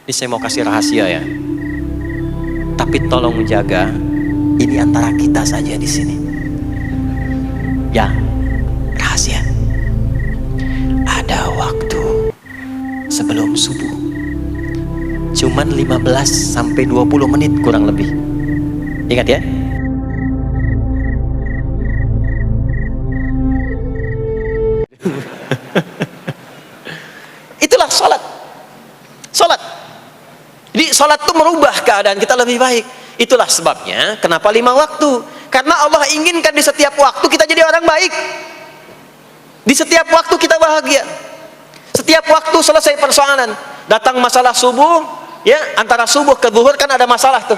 Ini saya mau kasih rahasia ya. Tapi tolong jaga, ini antara kita saja di sini. Ya, rahasia. Ada waktu sebelum subuh. Cuman 15 sampai 20 menit kurang lebih. Ingat ya. Itulah salat. Salat. Jadi salat itu merubah keadaan kita lebih baik. Itulah sebabnya kenapa 5 waktu. Karena Allah inginkan di setiap waktu kita jadi orang baik. Di setiap waktu kita bahagia. Setiap waktu selesai persoalan. Datang masalah subuh, ya, antara subuh ke zuhur kan ada masalah tuh.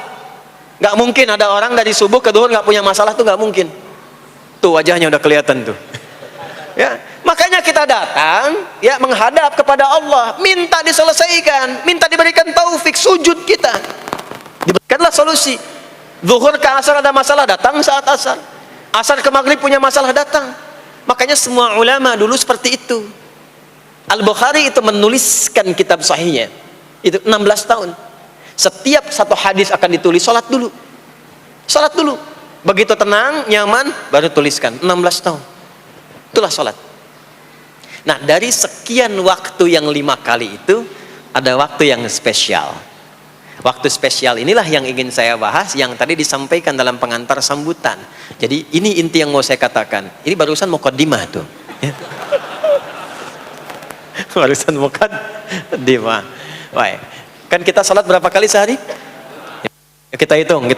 Gak mungkin ada orang dari subuh ke zuhur gak punya masalah tuh, gak mungkin. Tuh wajahnya udah kelihatan tuh. Ya, makanya kita datang ya menghadap kepada Allah, minta diselesaikan, minta diberikan taufik, sujud kita. Diberikanlah solusi. Zuhur ke asar ada masalah, datang saat asar. Asar ke maghrib punya masalah, datang. Makanya semua ulama dulu seperti itu. Al-Bukhari itu menuliskan kitab sahihnya itu 16 tahun. Setiap satu hadis akan ditulis, salat dulu. Salat dulu. Begitu tenang, nyaman, baru tuliskan. 16 tahun. Itulah salat. Nah, dari sekian waktu yang 5 kali itu, ada waktu yang spesial. Waktu spesial inilah yang ingin saya bahas, yang tadi disampaikan dalam pengantar sambutan. Jadi ini inti yang mau saya katakan. Ini barusan muqaddimah tuh. Barusan muqaddimah. Baik. Kan kita salat berapa kali sehari? Kita hitung. 1,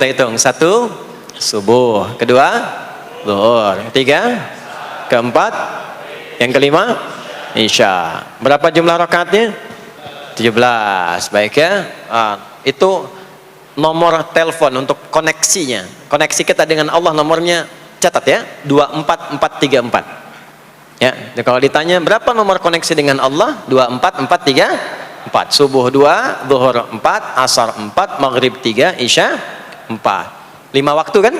subuh. 2, zuhur. 3, keempat, yang kelima, isya. Berapa jumlah rakaatnya? 17. Baik ya. Itu nomor telepon untuk koneksinya. Koneksi kita dengan Allah nomornya catat ya. 24434. Ya. Kalau ditanya berapa nomor koneksi dengan Allah? 24434. Subuh 2, zuhur 4, asar 4, maghrib 3, isya 4. 5 waktu kan?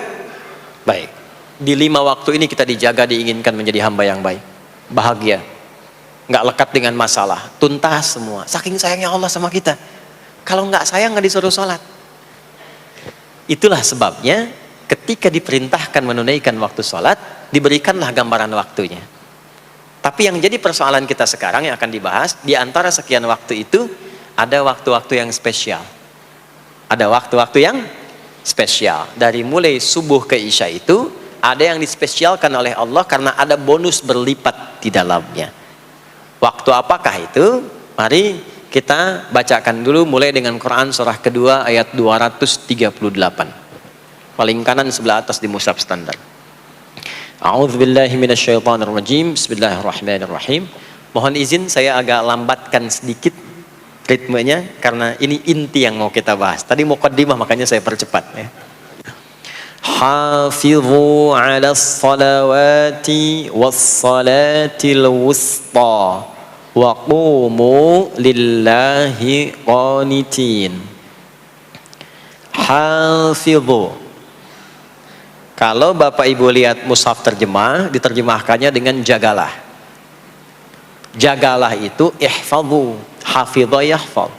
Baik. Di 5 waktu ini kita dijaga, diinginkan menjadi hamba yang baik, bahagia, nggak lekat dengan masalah, tuntas semua. Saking sayangnya Allah sama kita. Kalau nggak sayang nggak disuruh sholat. Itulah sebabnya ketika diperintahkan menunaikan waktu sholat, diberikanlah gambaran waktunya. Tapi yang jadi persoalan kita sekarang yang akan dibahas, di antara sekian waktu itu ada waktu-waktu yang spesial. Ada waktu-waktu yang spesial. Dari mulai subuh ke isya itu ada yang dispesialkan oleh Allah karena ada bonus berlipat di dalamnya. Waktu apakah itu? Mari kita bacakan dulu mulai dengan Quran surah kedua ayat 238. Paling kanan sebelah atas di mushaf standar. A'udzubillahi minasyaitonirrajim. Bismillahirrahmanirrahim. Mohon izin saya agak lambatkan sedikit ritmenya karena ini inti yang mau kita bahas. Tadi muqaddimah makanya saya percepat ya. Hafizu 'alas salawati was-salatil wusta wa qumu lillahi qanitin. Hafizu. Kalau Bapak Ibu lihat mushaf terjemah, diterjemahkannya dengan jagalah. Jagalah itu ihfazu, hafidha yahfaz.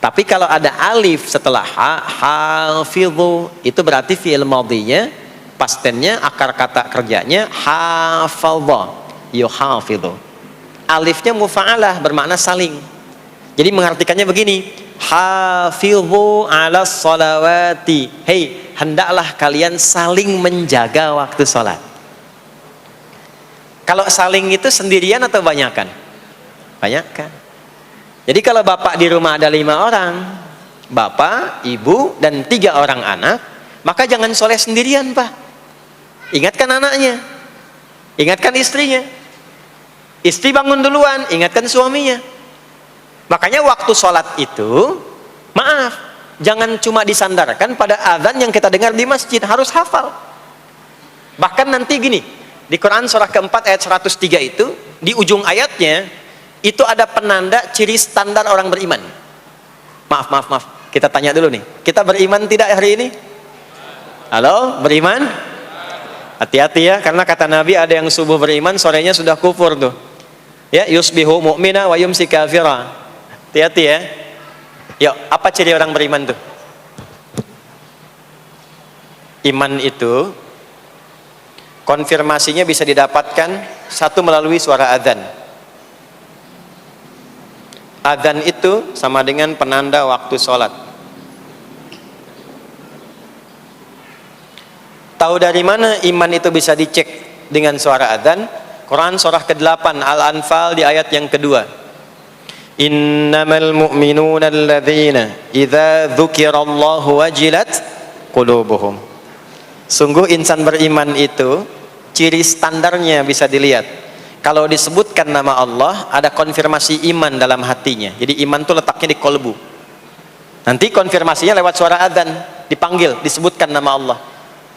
Tapi kalau ada alif setelah hafizu, itu berarti fi'il madhinya, past tense-nya, akar kata kerjanya hafadha, yuhafidhu. Alifnya mufa'alah, bermakna saling. Jadi mengartikannya begini, hafizu 'alas salawati. Hei, hendaklah kalian saling menjaga waktu sholat. Kalau saling itu sendirian atau banyakan? Banyakan. Jadi kalau bapak di rumah ada 5 orang, bapak, ibu, dan 3 orang anak, maka jangan soleh sendirian, Pak. Ingatkan anaknya, ingatkan istrinya. Istri bangun duluan, ingatkan suaminya. Makanya waktu sholat itu, maaf, jangan cuma disandarkan pada azan yang kita dengar di masjid, harus hafal. Bahkan nanti gini, di Quran surah keempat ayat 103 itu, di ujung ayatnya, itu ada penanda ciri standar orang beriman. Maaf, kita tanya dulu nih, kita beriman tidak hari ini? Halo, beriman? Hati-hati ya, karena kata Nabi ada yang subuh beriman, sorenya sudah kufur tuh. Ya, yusbihu mu'mina wa yumsi kafira. Hati-hati ya. Yuk, apa ciri orang beriman tuh? Iman itu konfirmasinya bisa didapatkan satu melalui suara adzan. Adzan itu sama dengan penanda waktu sholat. Tahu dari mana iman itu bisa dicek dengan suara adzan? Quran surah ke-8 Al-Anfal di ayat yang kedua. Innamal mu'minuna alladzina idza dzukirallahu wajilat qulubuhum. Sungguh insan beriman itu ciri standarnya bisa dilihat. Kalau disebutkan nama Allah, ada konfirmasi iman dalam hatinya. Jadi iman itu letaknya di kolbu. Nanti konfirmasinya lewat suara adzan, dipanggil, disebutkan nama Allah.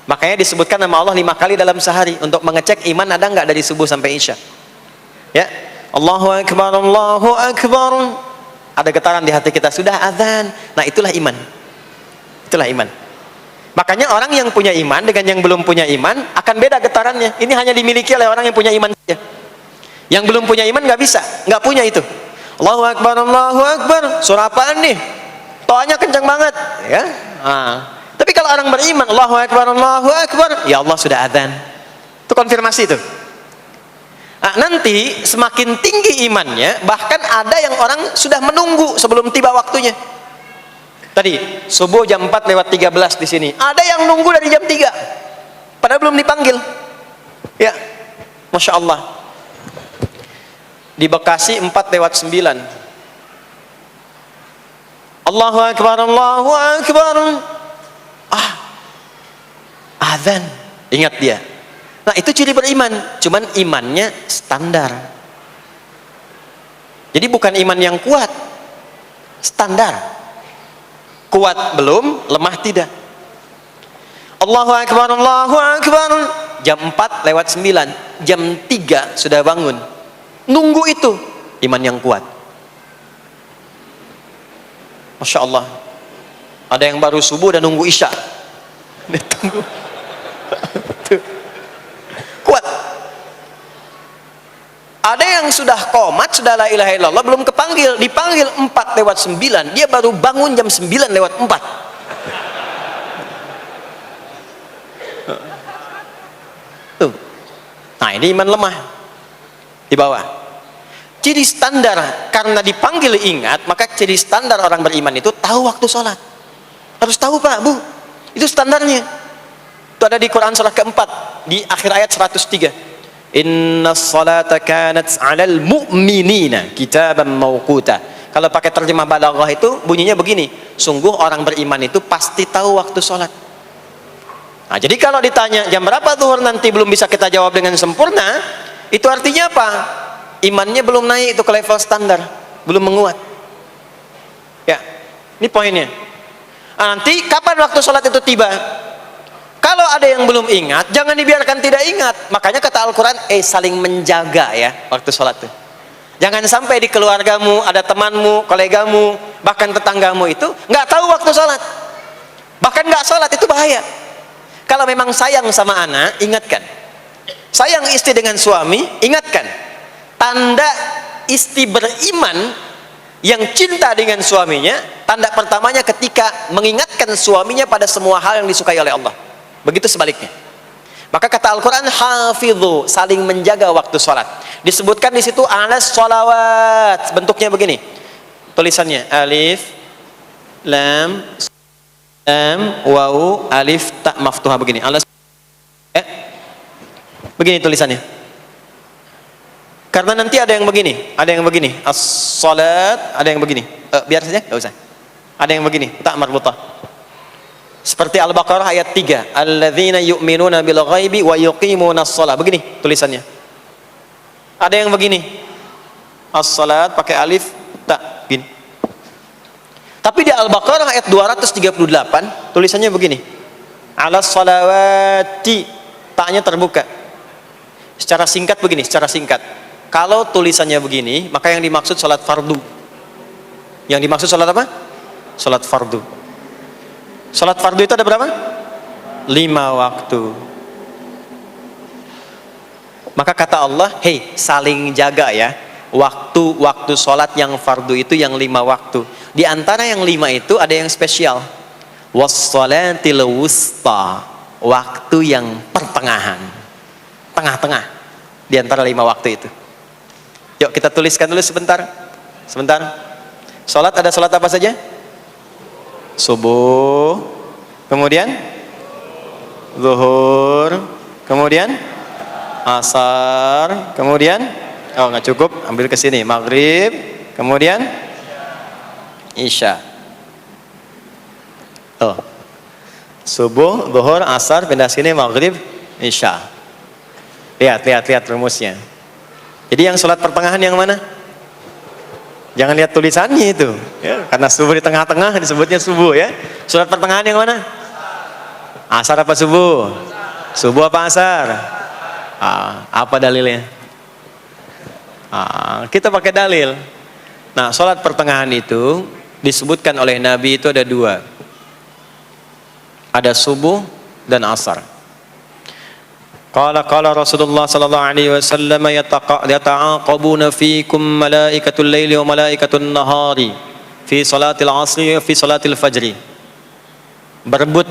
Makanya disebutkan nama Allah 5 kali dalam sehari untuk mengecek iman ada nggak dari subuh sampai isya. Ya, Allahu Akbar, Allahu Akbar. Ada getaran di hati kita, sudah adzan. Nah, itulah iman. Itulah iman. Makanya orang yang punya iman dengan yang belum punya iman akan beda getarannya. Ini hanya dimiliki oleh orang yang punya iman saja. Yang belum punya iman nggak bisa, nggak punya itu. Allahu Akbar, Allahu Akbar. Surah apaan nih? Toanya kencang banget, ya. Tapi kalau orang beriman, Allahu Akbar, Allahu Akbar, ya Allah sudah adzan. Itu konfirmasi itu. Nanti semakin tinggi imannya, bahkan ada yang orang sudah menunggu sebelum tiba waktunya. Tadi subuh jam 4:13 di sini. Ada yang nunggu dari jam 3, padahal belum dipanggil. Ya, masya Allah. Di Bekasi 4:09. Allahu Akbar, Allahu Akbar. Adzan. Ingat dia. Nah, itu ciri beriman. Cuman imannya standar. Jadi bukan iman yang kuat. Standar. Kuat belum, lemah tidak. Allahu Akbar, Allahu Akbar. Jam 4:09. Jam 3 sudah bangun. Nunggu itu. Iman yang kuat. Masya Allah. Ada yang baru subuh dan nunggu isya. Tunggu. Kuat. Ada yang sudah qomat, sudah la ilaha illallah, belum kepanggil, dipanggil 4:09, dia baru bangun jam 9:04. Tuh. Nah, ini iman lemah di bawah. Ciri standar karena dipanggil ingat, maka ciri standar orang beriman itu tahu waktu sholat. Harus tahu Pak, Bu. Itu standarnya. Itu ada di Quran surah keempat di akhir ayat 103. Innas salata kanat 'alal mu'minina kitaban mauquta. Kalau pakai terjemah balaghah itu bunyinya begini, sungguh orang beriman itu pasti tahu waktu sholat. Nah, jadi kalau ditanya jam berapa zuhur nanti belum bisa kita jawab dengan sempurna, itu artinya apa? Imannya belum naik itu ke level standar, belum menguat. Ya, ini poinnya. Nanti kapan waktu sholat itu tiba? Kalau ada yang belum ingat, jangan dibiarkan tidak ingat. Makanya kata Al-Quran, saling menjaga ya waktu sholat itu. Jangan sampai di keluargamu, ada temanmu, kolegamu, bahkan tetanggamu itu nggak tahu waktu sholat. Bahkan nggak sholat, itu bahaya. Kalau memang sayang sama anak, ingatkan. Sayang istri dengan suami, ingatkan. Tanda istri beriman yang cinta dengan suaminya, tanda pertamanya ketika mengingatkan suaminya pada semua hal yang disukai oleh Allah. Begitu sebaliknya. Maka kata Al-Quran, hafidhu, saling menjaga waktu sholat. Disebutkan di situ alas sholawat. Bentuknya begini. Tulisannya alif, lam, waw, alif, tak maftuha begini. Alas, begini tulisannya. Karena nanti ada yang begini, ada yang begini. As-sholat, ada yang begini. Biar saja, nggak usah. Ada yang begini, tak marbutah. Seperti Al-Baqarah ayat 3, alladzina yu'minuna bil ghaibi wa yuqimunas shalah. Begini tulisannya. Ada yang begini. As-salat pakai alif tak gini. Tapi di Al-Baqarah ayat 238 tulisannya begini. Alas salawati, taknya terbuka. Secara singkat begini, secara singkat. Kalau tulisannya begini, maka yang dimaksud salat fardu. Yang dimaksud salat apa? Salat fardu. Salat fardu itu ada berapa? 5 waktu. Maka kata Allah, hei, saling jaga ya. waktu sholat yang fardu itu yang 5 waktu. Di antara yang 5 itu ada yang spesial. Was-shalatil wusta, waktu yang pertengahan, tengah-tengah di antara 5 waktu itu. Yuk kita tuliskan dulu sebentar. Sholat ada sholat apa saja? Subuh, kemudian zuhur, kemudian asar, kemudian nggak cukup, ambil ke sini, maghrib, kemudian isya. Subuh, zuhur, asar, pindah sini, maghrib, isya. Lihat rumusnya. Jadi yang sholat pertengahan yang mana? Jangan lihat tulisannya itu, ya, karena subuh di tengah-tengah disebutnya subuh, ya. Sholat pertengahan yang mana? Asar apa subuh? Subuh apa asar? Apa dalilnya? Kita pakai dalil. Nah, sholat pertengahan itu disebutkan oleh Nabi itu ada 2. Ada subuh dan asar. Qala Rasulullah sallallahu alaihi wasallam yata'aqabuna fiikum malaikatul laili wa malaikatun nahari fi salatil asri wa fi salatil fajri. Berebut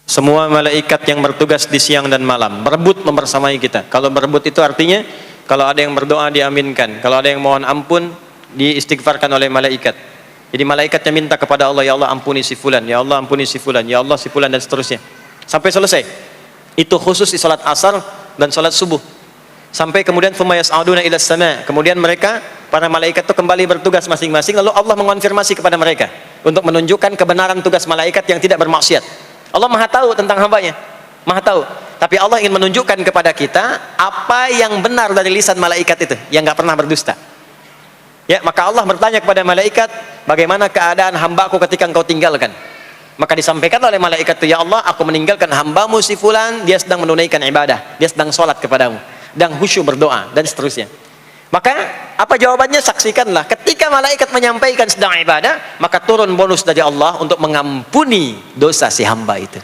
semua malaikat yang bertugas di siang dan malam, berebut membersamai kita. Kalau berebut itu artinya kalau ada yang berdoa diaminkan, kalau ada yang mohon ampun diistighfarkan oleh malaikat. Jadi malaikatnya minta kepada Allah, ya Allah ampuni si fulan, ya Allah ampuni si fulan, ya Allah si fulan, dan seterusnya sampai selesai. Itu khusus di salat asar dan salat subuh. Sampai kemudian thumma yas'aduna ila sama', kemudian mereka para malaikat itu kembali bertugas masing-masing, lalu Allah mengonfirmasi kepada mereka untuk menunjukkan kebenaran tugas malaikat yang tidak bermaksiat. Allah Maha tahu tentang hambanya, Maha tahu. Tapi Allah ingin menunjukkan kepada kita apa yang benar dari lisan malaikat itu, yang nggak pernah berdusta. Ya, maka Allah bertanya kepada malaikat, bagaimana keadaan hambaku ketika engkau tinggalkan? Maka disampaikan oleh malaikat itu, ya Allah, aku meninggalkan hambamu si fulan, dia sedang menunaikan ibadah, dia sedang sholat kepadamu, dan khusyuk berdoa, dan seterusnya. Maka apa jawabannya? Saksikanlah, ketika malaikat menyampaikan sedang ibadah, maka turun bonus dari Allah untuk mengampuni dosa si hamba itu.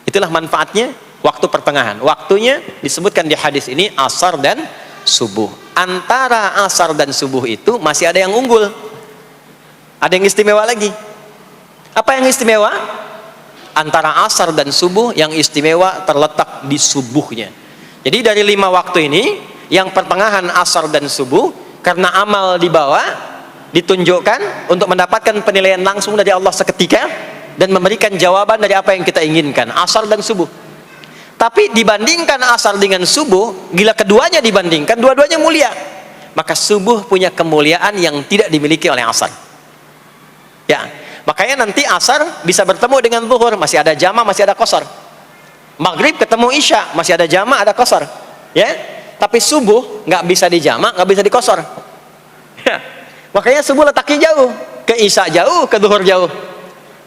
Itulah manfaatnya waktu pertengahan. Waktunya disebutkan di hadis ini asar dan subuh. Antara asar dan subuh itu masih ada yang unggul, ada yang istimewa lagi. Apa yang istimewa? Antara asar dan subuh yang istimewa terletak di subuhnya. Jadi dari 5 waktu ini, yang pertengahan asar dan subuh, karena amal di bawah ditunjukkan untuk mendapatkan penilaian langsung dari Allah seketika dan memberikan jawaban dari apa yang kita inginkan, asar dan subuh. Tapi dibandingkan asar dengan subuh, bila keduanya dibandingkan, dua-duanya mulia. Maka subuh punya kemuliaan yang tidak dimiliki oleh asar. Ya, makanya nanti asar bisa bertemu dengan zuhur, masih ada jama, masih ada qasar. Maghrib ketemu isya, masih ada jama, ada qasar. Ya, tapi subuh nggak bisa di jama, nggak bisa di qasar. Ya. Makanya subuh letaknya jauh, ke isya jauh, ke zuhur jauh.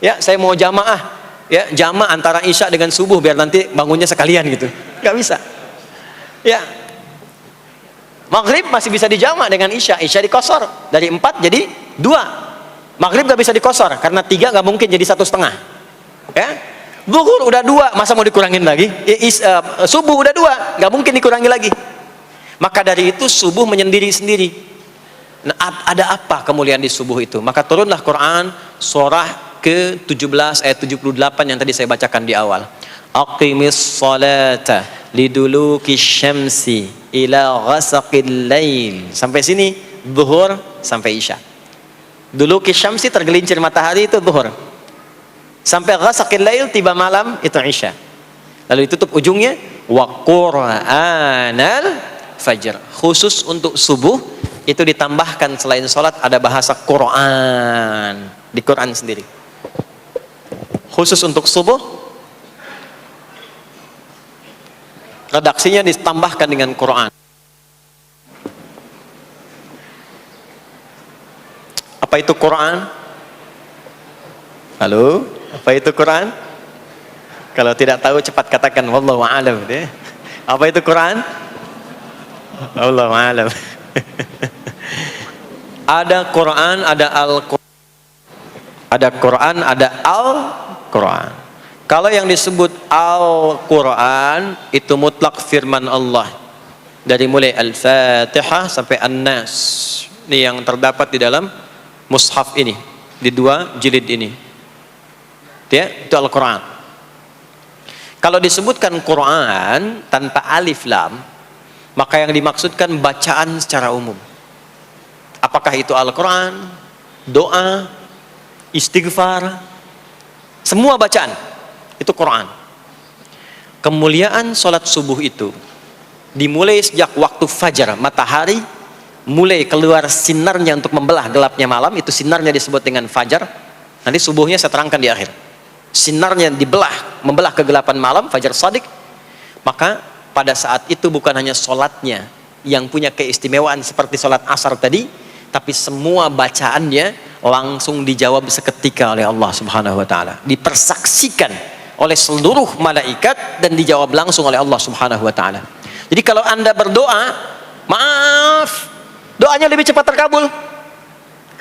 Ya, saya mau jamaah, ya jama antara isya dengan subuh biar nanti bangunnya sekalian gitu, nggak bisa. Ya, maghrib masih bisa dijama dengan isya, isya di qasar dari 4 jadi 2. Maghrib gak bisa dikosor karena 3 gak mungkin jadi 1,5. Ya, zuhur udah 2, masa mau dikurangin lagi? Subuh udah 2, gak mungkin dikurangi lagi. Maka dari itu subuh menyendiri sendiri. Nah, ada apa kemuliaan di subuh itu? Maka turunlah Quran surah ke-17 ayat 78 yang tadi saya bacakan di awal. Aqimis salata liduluki syamsi ila ghasaqil lail. Sampai sini zuhur sampai isya. Dulu kisyamsi tergelincir matahari itu zuhur. Sampai ghasaqil lail tiba malam itu isya. Lalu ditutup ujungnya wa qur'anal fajr. Khusus untuk subuh itu ditambahkan selain sholat ada bahasa Quran di Quran sendiri. Khusus untuk subuh redaksinya ditambahkan dengan Quran. Apa itu Quran? Halo, apa itu Quran? Kalau tidak tahu cepat katakan wallahu a'lam. Apa itu Quran? Wallahu a'lam. Ada Quran, ada Al-Quran. Ada Quran, ada Al-Quran. Kalau yang disebut Al-Quran itu mutlak firman Allah. Dari mulai Al-Fatihah sampai An-Nas. Ini yang terdapat di dalam mushaf ini, di 2 jilid ini. Ya, itu Al-Quran. Kalau disebutkan Quran tanpa alif lam, maka yang dimaksudkan bacaan secara umum. Apakah itu Al-Quran, doa, istighfar, semua bacaan itu Quran. Kemuliaan sholat subuh itu dimulai sejak waktu fajar, matahari mulai keluar sinarnya untuk membelah gelapnya malam, itu sinarnya disebut dengan fajar. Nanti subuhnya saya terangkan di akhir. Sinarnya membelah kegelapan malam, fajar shadiq. Maka pada saat itu bukan hanya sholatnya yang punya keistimewaan seperti sholat asar tadi, tapi semua bacaannya langsung dijawab seketika oleh Allah Subhanahu wa taala, dipersaksikan oleh seluruh malaikat dan dijawab langsung oleh Allah Subhanahu wa taala. Jadi kalau Anda berdoa, maaf, doanya lebih cepat terkabul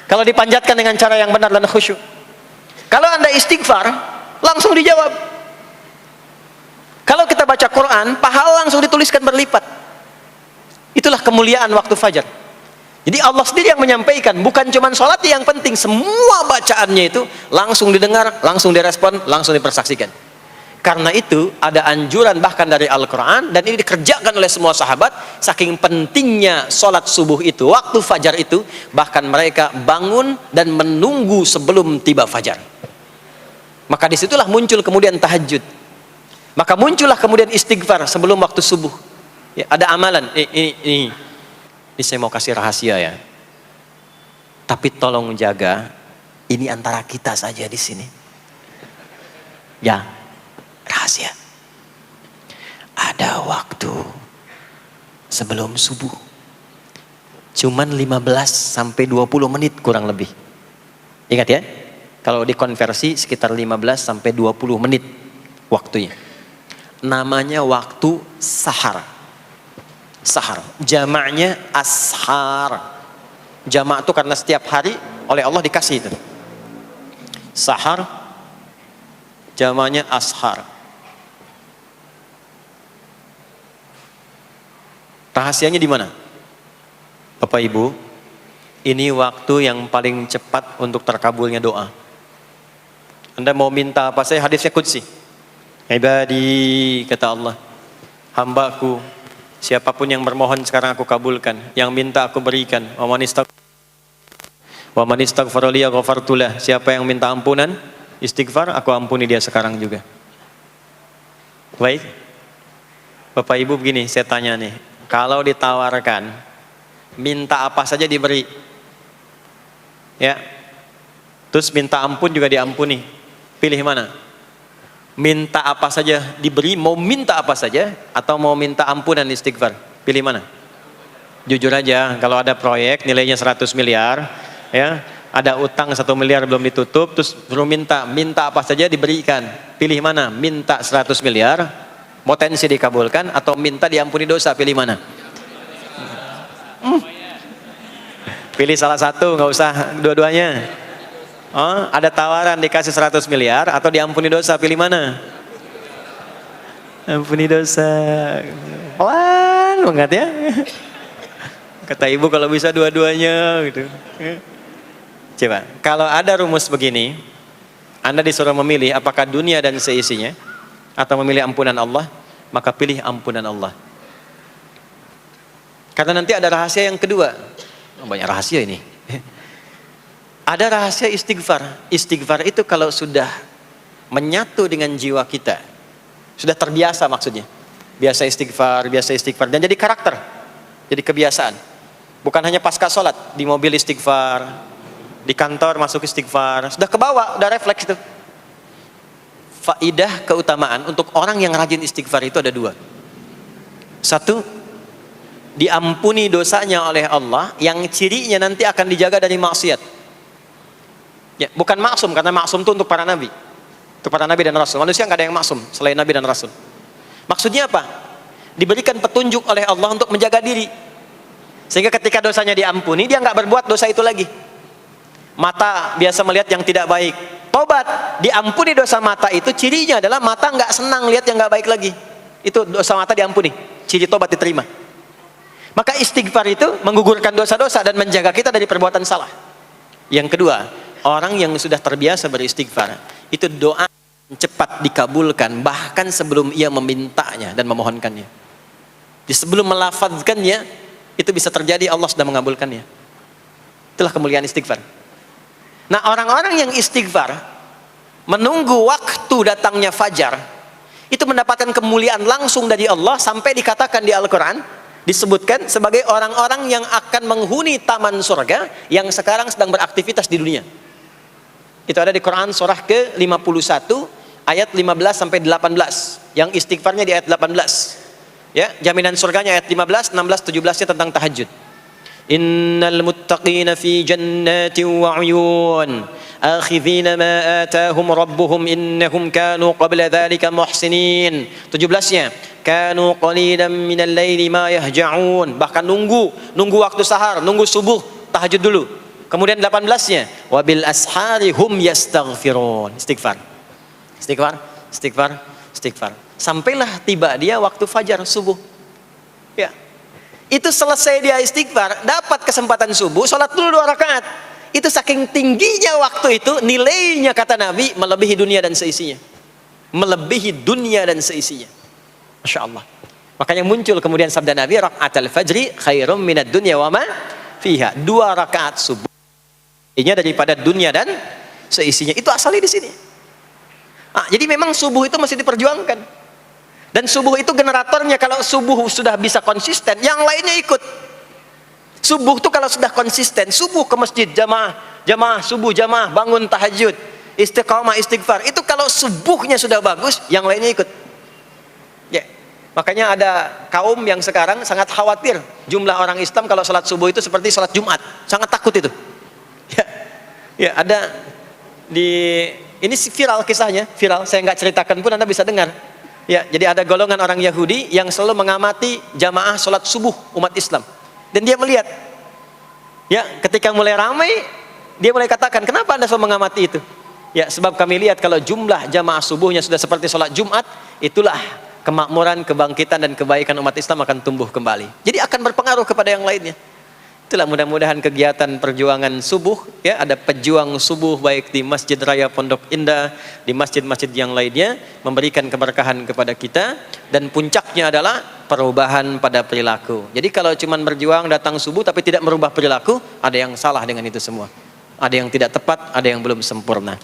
kalau dipanjatkan dengan cara yang benar dan khusyuk. Kalau Anda istighfar, langsung dijawab. Kalau kita baca Quran, pahala langsung dituliskan berlipat. Itulah kemuliaan waktu fajar. Jadi Allah sendiri yang menyampaikan, bukan cuma sholat yang penting, semua bacaannya itu langsung didengar, langsung direspon, langsung dipersaksikan. Karena itu ada anjuran bahkan dari Al-Quran, dan ini dikerjakan oleh semua sahabat, saking pentingnya sholat subuh itu, waktu fajar itu, bahkan mereka bangun dan menunggu sebelum tiba fajar. Maka disitulah muncul kemudian tahajud, maka muncullah kemudian istighfar sebelum waktu subuh. Ya, ada amalan, ini saya mau kasih rahasia ya. Tapi tolong jaga, ini antara kita saja di sini. Ya, rahasia. Ada waktu sebelum subuh. Cuman 15 sampai 20 menit kurang lebih. Ingat ya, kalau dikonversi sekitar 15 sampai 20 menit waktunya. Namanya waktu sahar. Sahar, jamaknya ashar. Jamak itu karena setiap hari oleh Allah dikasih itu. Sahar, jamaknya ashar. Rahasianya di mana? Bapak Ibu, ini waktu yang paling cepat untuk terkabulnya doa. Anda mau minta apa saja, hadisnya qudsi. Ibadi, kata Allah, hambaku, siapapun yang bermohon sekarang aku kabulkan, yang minta aku berikan. Wa man istaghfara li ghafartu lah. Siapa yang minta ampunan, istighfar, aku ampuni dia sekarang juga. Baik. Bapak Ibu begini, saya tanya nih, kalau ditawarkan minta apa saja diberi. Ya. Terus minta ampun juga diampuni. Pilih mana? Minta apa saja diberi, mau minta apa saja, atau mau minta ampunan istighfar? Pilih mana? Jujur aja, kalau ada proyek nilainya 100 miliar, ya, ada utang 1 miliar belum ditutup, terus suruh minta apa saja diberikan. Pilih mana? Minta 100 miliar, potensi dikabulkan, atau minta diampuni dosa? Pilih mana? Pilih salah satu, nggak usah dua-duanya. Oh, ada tawaran dikasih 100 miliar atau diampuni dosa, pilih mana? Ampuni dosa. Pelan banget ya. Kata ibu kalau bisa dua-duanya gitu. Coba, kalau ada rumus begini, Anda disuruh memilih apakah dunia dan seisinya atau memilih ampunan Allah, maka pilih ampunan Allah. Karena nanti ada rahasia yang kedua. Banyak rahasia ini. Ada rahasia istighfar. Istighfar itu kalau sudah menyatu dengan jiwa kita, sudah terbiasa maksudnya. Biasa istighfar, dan jadi karakter, jadi kebiasaan. Bukan hanya pasca sholat, di mobil istighfar, di kantor masuk istighfar, sudah kebawa, udah refleks itu. Faidah keutamaan untuk orang yang rajin istighfar itu ada 2. 1, diampuni dosanya oleh Allah, yang cirinya nanti akan dijaga dari maksiat. Ya, bukan maksum, karena maksum itu untuk para nabi. Untuk para nabi dan rasul. Manusia nggak ada yang maksum selain nabi dan rasul. Maksudnya apa? Diberikan petunjuk oleh Allah untuk menjaga diri. Sehingga ketika dosanya diampuni, dia nggak berbuat dosa itu lagi. Mata biasa melihat yang tidak baik. Tobat, diampuni dosa mata itu, cirinya adalah mata nggak senang lihat yang nggak baik lagi. Itu dosa mata diampuni, ciri tobat diterima. Maka istighfar itu menggugurkan dosa-dosa dan menjaga kita dari perbuatan salah. Yang kedua, orang yang sudah terbiasa beristighfar, itu doa cepat dikabulkan bahkan sebelum ia memintanya dan memohonkannya. Di sebelum melafazkannya, itu bisa terjadi Allah sudah mengabulkannya. Itulah kemuliaan istighfar. Nah, orang-orang yang istighfar menunggu waktu datangnya fajar, itu mendapatkan kemuliaan langsung dari Allah, sampai dikatakan di Al-Quran, disebutkan sebagai orang-orang yang akan menghuni taman surga yang sekarang sedang beraktivitas di dunia. Itu ada di Quran surah ke-51 ayat 15 sampai 18. Yang istighfarnya di ayat 18. Ya, jaminan surganya ayat 15, 16, 17-nya tentang tahajud. Innal muttaqina fi jannatin wa 'uyun akhidhina ma atahum rabbuhum innahum kanu qabla dhalika muhsinin. 17-nya kanu qalilan minal laili ma yahja'un, bahkan nunggu waktu sahar, nunggu subuh, tahajud dulu. Kemudian 18-nya wabil ashari hum yastaghfirun. Istighfar. Sampailah tiba dia waktu fajar subuh. Ya. Itu selesai dia istighfar, dapat kesempatan subuh, sholat dulu 2 rakaat. Itu saking tingginya waktu itu, nilainya kata Nabi melebihi dunia dan seisinya. Melebihi dunia dan seisinya. Masya Allah. Makanya muncul kemudian sabda Nabi, raka'atul fajri khairum minad dunya wa ma fiha. 2 rakaat subuh ini daripada dunia dan seisinya. Itu asalnya di sini. Jadi memang subuh itu masih diperjuangkan. Dan subuh itu generatornya, kalau subuh sudah bisa konsisten, yang lainnya ikut. Subuh itu kalau sudah konsisten, subuh ke masjid jamaah, subuh jamaah, bangun tahajud, istiqamah, istighfar. Itu kalau subuhnya sudah bagus, yang lainnya ikut. Ya. Makanya ada kaum yang sekarang sangat khawatir jumlah orang Islam kalau sholat subuh itu seperti sholat Jumat, sangat takut itu. Ya, ada ini viral kisahnya, viral. Saya nggak ceritakan pun Anda bisa dengar. Ya, jadi ada golongan orang Yahudi yang selalu mengamati jamaah sholat subuh umat Islam. Dan dia melihat, ya, ketika mulai ramai, dia mulai katakan, kenapa Anda selalu mengamati itu? Ya, sebab kami lihat kalau jumlah jamaah subuhnya sudah seperti sholat Jumat, itulah kemakmuran, kebangkitan dan kebaikan umat Islam akan tumbuh kembali. Jadi akan berpengaruh kepada yang lainnya. Itulah mudah-mudahan kegiatan perjuangan subuh, ya, ada pejuang subuh baik di Masjid Raya Pondok Indah, di masjid-masjid yang lainnya, memberikan keberkahan kepada kita, dan puncaknya adalah perubahan pada perilaku. Jadi kalau cuma berjuang datang subuh tapi tidak merubah perilaku, ada yang salah dengan itu semua. Ada yang tidak tepat, ada yang belum sempurna.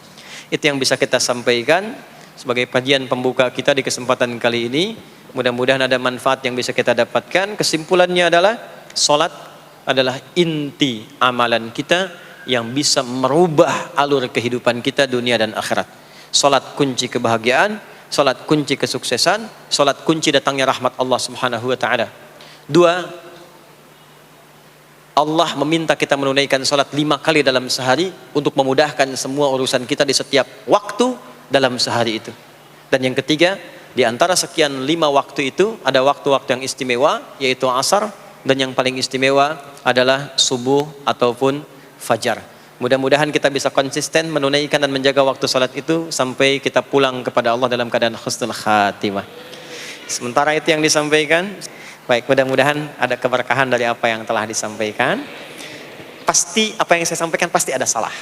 Itu yang bisa kita sampaikan sebagai kajian pembuka kita di kesempatan kali ini. Mudah-mudahan ada manfaat yang bisa kita dapatkan. Kesimpulannya adalah salat adalah inti amalan kita yang bisa merubah alur kehidupan kita dunia dan akhirat. Salat kunci kebahagiaan, salat kunci kesuksesan, salat kunci datangnya rahmat Allah Subhanahu wa taala. 2, Allah meminta kita menunaikan salat 5 kali dalam sehari untuk memudahkan semua urusan kita di setiap waktu dalam sehari itu. Dan yang ketiga, di antara sekian 5 waktu itu ada waktu-waktu yang istimewa, yaitu asar, dan yang paling istimewa adalah subuh ataupun fajar. Mudah-mudahan kita bisa konsisten menunaikan dan menjaga waktu salat itu sampai kita pulang kepada Allah dalam keadaan husnul khatimah. Sementara itu yang disampaikan. Baik, mudah-mudahan ada keberkahan dari apa yang telah disampaikan. Pasti apa yang saya sampaikan pasti ada salah.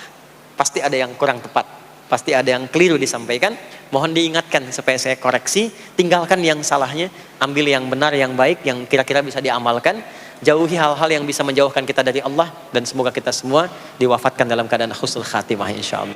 Pasti ada yang kurang tepat. Pasti ada yang keliru disampaikan. Mohon diingatkan supaya saya koreksi. Tinggalkan yang salahnya, ambil yang benar, yang baik, yang kira-kira bisa diamalkan. Jauhi hal-hal yang bisa menjauhkan kita dari Allah, dan semoga kita semua diwafatkan dalam keadaan husnul khatimah insyaallah.